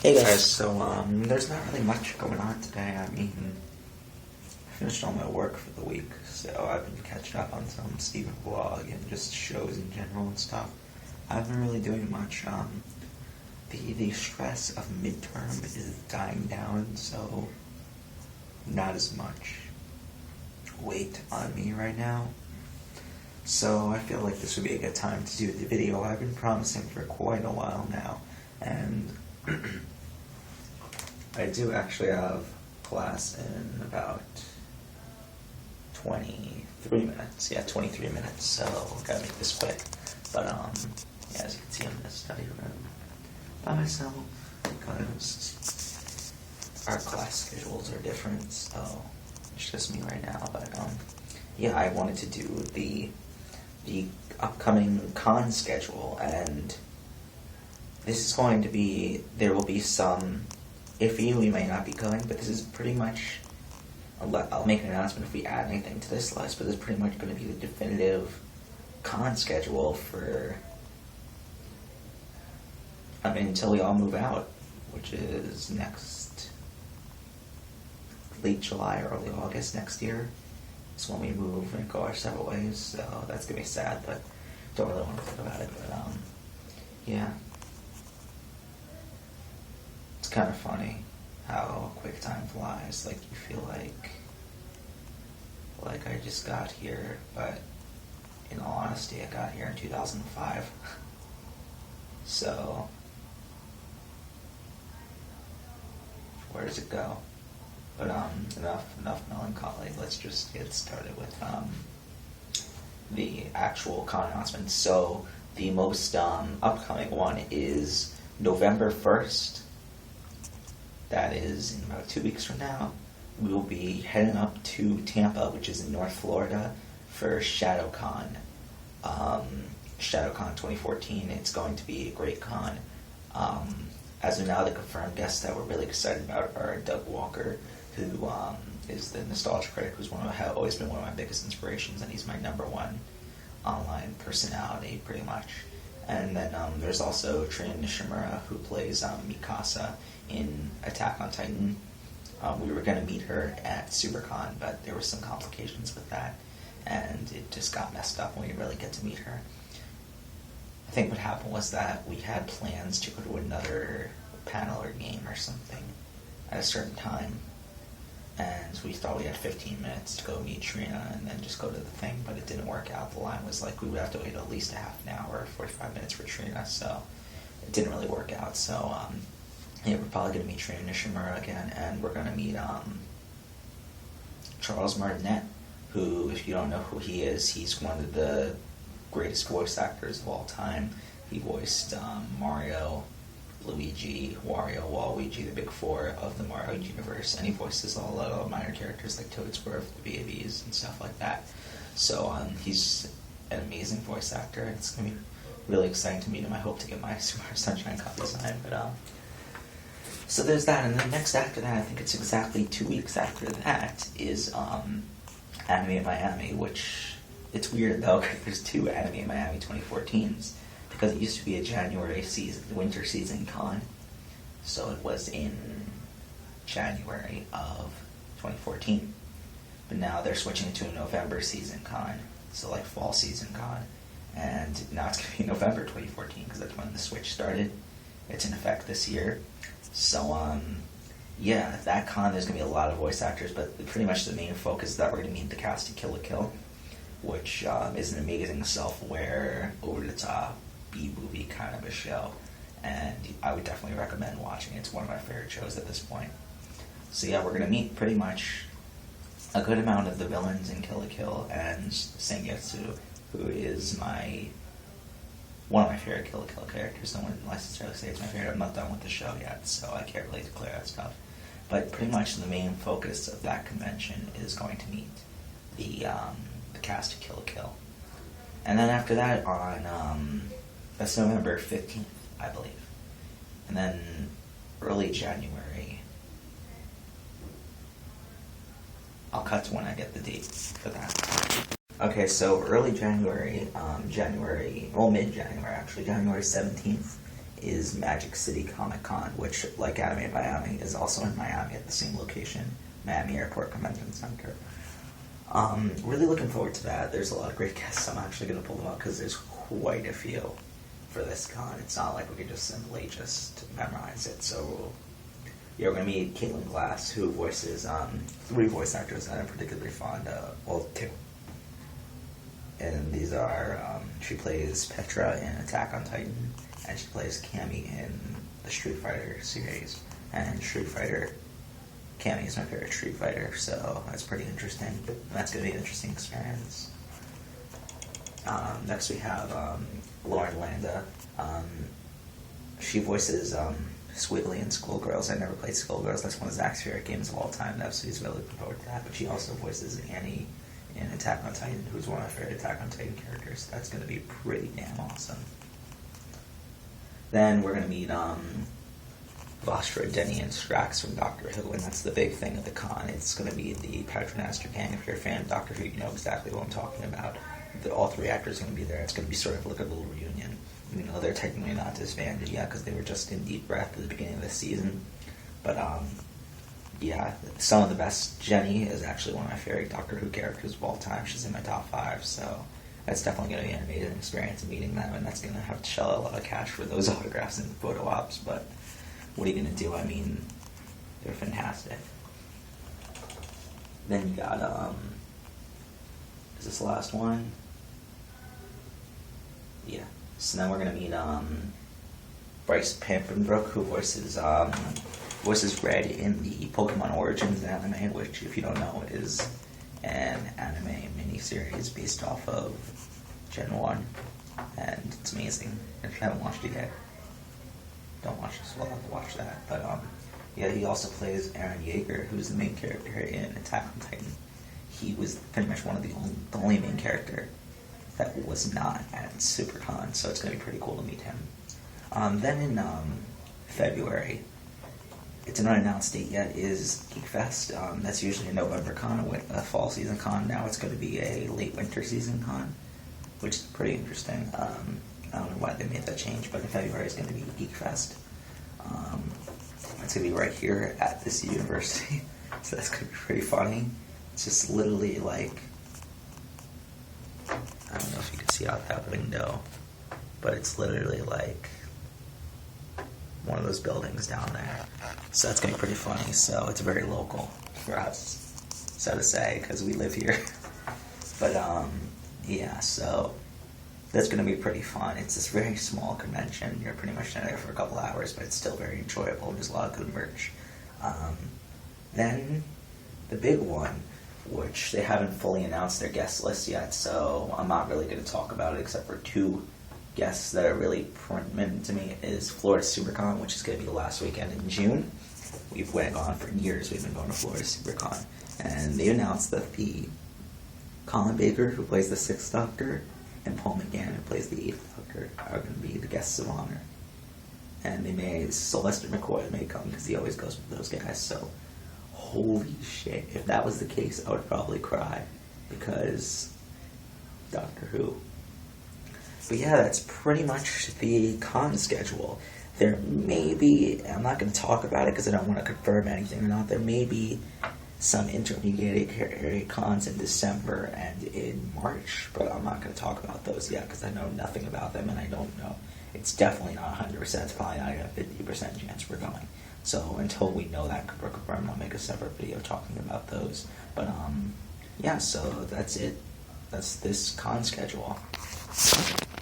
Hey guys, so there's not really much going on today. I mean, I finished all my work for the week, so I've been catching up on some Steven vlog and just shows in general and stuff. I haven't really doing much. The stress of midterm is dying down, so not as much weight on me right now. So I feel like this would be a good time to do the video I've been promising for quite a while now, and I do actually have class in about 23 minutes. Yeah, 23 minutes, so gotta make this quick. But, yeah, as you can see, I'm in a study room by myself because our class schedules are different, so it's just me right now. But, yeah, I wanted to do the upcoming con schedule, and this is going to be, there will be some iffy, we may not be going, but this is pretty much, I'll make an announcement if we add anything to this list, but this is pretty much going to be the definitive con schedule for, until we all move out, which is next, late July, early August next year. It's when we move and go our separate ways, so that's going to be sad, but don't really want to think about it, but, yeah. It's kind of funny how quick time flies. Like, you feel like I just got here, but in all honesty, I got here in 2005. So, where does it go? But enough melancholy. Let's just get started with the actual con announcements. So the most upcoming one is November 1st. That is in about 2 weeks from now. We will be heading up to Tampa, which is in North Florida, for ShadowCon. ShadowCon 2014. It's going to be a great con. As of now, the confirmed guests that we're really excited about are Doug Walker, who is the nostalgia critic, who's always been one of my biggest inspirations, and he's my number one online personality, pretty much. And then there's also Trina Nishimura, who plays Mikasa in Attack on Titan. We were going to meet her at SuperCon, but there were some complications with that, and it just got messed up when we really get to meet her. I think what happened was that we had plans to go to another panel or game or something at a certain time, and we thought we had 15 minutes to go meet Trina and then just go to the thing, but it didn't work out. The line was like we would have to wait at least a half an hour, 45 minutes for Trina, so it didn't really work out. So, yeah, we're probably going to meet Trina Nishimura again, and we're going to meet Charles Martinet, who, if you don't know who he is, he's one of the greatest voice actors of all time. He voiced Mario, Luigi, Wario, Waluigi, the big four of the Mario universe, and he voices all the minor characters like Toadsworth, the Babies, and stuff like that. So he's an amazing voice actor, and it's going to be really exciting to meet him. I hope to get my Super Mario Sunshine copy signed, but so there's that, and then next after that, I think it's exactly 2 weeks after that, is Anime in Miami, which, it's weird though, because there's two Anime in Miami 2014s, because it used to be a January season, winter season con, so it was in January of 2014, but now they're switching it to a November season con, so like fall season con, and now it's going to be November 2014, because that's when the switch started. It's in effect this year. So, yeah, that con, there's going to be a lot of voice actors, but pretty much the main focus is that we're going to meet the cast of Kill la Kill, which is an amazing, self-aware, over-the-top, B-movie kind of a show, and I would definitely recommend watching it. It's one of my favorite shows at this point. So yeah, we're going to meet pretty much a good amount of the villains in Kill la Kill, and Sengetsu, who is one of my favorite Kill la Kill characters. I wouldn't necessarily say it's my favorite. I'm not done with the show yet, so I can't really declare that stuff. But pretty much the main focus of that convention is going to meet the cast of Kill la Kill. And then after that, that's November 15th, I believe. And then early January, I'll cut to when I get the date for that. Okay, so early January, mid-January actually, January 17th, is Magic City Comic Con, which, like Anime Miami, is also in Miami at the same location, Miami Airport Convention Center. Really looking forward to that. There's a lot of great guests. I'm actually going to pull them up because there's quite a few for this con. It's not like we could just simply just memorize it. So yeah, we're going to meet Caitlin Glass, who voices 3 voice actors that I'm particularly fond of. Well, 2. And these are, she plays Petra in Attack on Titan, and she plays Cammy in the Street Fighter series. And Street Fighter, Cammy is my favorite Street Fighter, so that's pretty interesting. And that's going to be an interesting experience. Next we have Lauren Landa. She voices Squiggly in Skullgirls. I never played Skullgirls. That's one of Zach's favorite games of all time, though, so he's really looking forward to that. But she also voices Annie in Attack on Titan, who's one of my favorite Attack on Titan characters. That's going to be pretty damn awesome. Then we're going to meet Vostra, Denny, and Strax from Doctor Who, and that's the big thing at the con. It's going to be the Patronaster gang. If you're a fan of Doctor Who, you know exactly what I'm talking about. All 3 actors are going to be there. It's going to be sort of like a little reunion. You know, they're technically not disbanded yet because they were just in Deep Breath at the beginning of the season. But, yeah, some of the best. Jenny is actually one of my favorite Doctor Who characters of all time. She's in my top 5, so that's definitely going to be an amazing experience meeting them, and that's going to have to shell out a lot of cash for those autographs and photo ops, but what are you going to do? I mean, they're fantastic. Then you got, is this the last one? Yeah. So then we're going to meet Bryce Papenbrook, who voices Red in the Pokemon Origins anime, which, if you don't know, is an anime miniseries based off of Gen 1, and it's amazing. If you haven't watched it yet, don't watch this, we'll have to watch that. But yeah, he also plays Eren Yeager, who's the main character in Attack on Titan. He was pretty much one of the only main character that was not at SuperCon, so it's going to be pretty cool to meet him. Then in February, it's an unannounced date yet, is GeekFest. That's usually a November con with a fall season con. Now it's going to be a late winter season con, which is pretty interesting. I don't know why they made that change, but in February it's going to be GeekFest. It's going to be right here at this university, so that's going to be pretty funny. It's just literally like, I don't know if you can see out that window, but it's literally like one of those buildings down there. So that's going to be pretty funny. So it's very local for us, so to say, because we live here. But yeah, so that's going to be pretty fun. It's this very small convention. You're pretty much there for a couple hours, but it's still very enjoyable. There's a lot of good merch. Then the big one, which they haven't fully announced their guest list yet, so I'm not really going to talk about it except for 2 guests that are really pertinent to me, is Florida SuperCon, which is going to be the last weekend in June. We've gone for years. We've been going to Florida SuperCon, and they announced that the Colin Baker, who plays the 6th Doctor, and Paul McGann, who plays the 8th Doctor, are going to be the guests of honor. And Sylvester McCoy may come because he always goes with those guys, so holy shit, if that was the case, I would probably cry, because Doctor Who. But yeah, that's pretty much the con schedule. There may be, I'm not going to talk about it because I don't want to confirm anything or not, there may be some intermediate cons in December and in March, but I'm not going to talk about those yet because I know nothing about them, and I don't know. It's definitely not 100%, it's probably not even a 50% chance we're going. So until we know that we're confirmed, I'll make a separate video talking about those. But yeah, so that's it. That's this con schedule.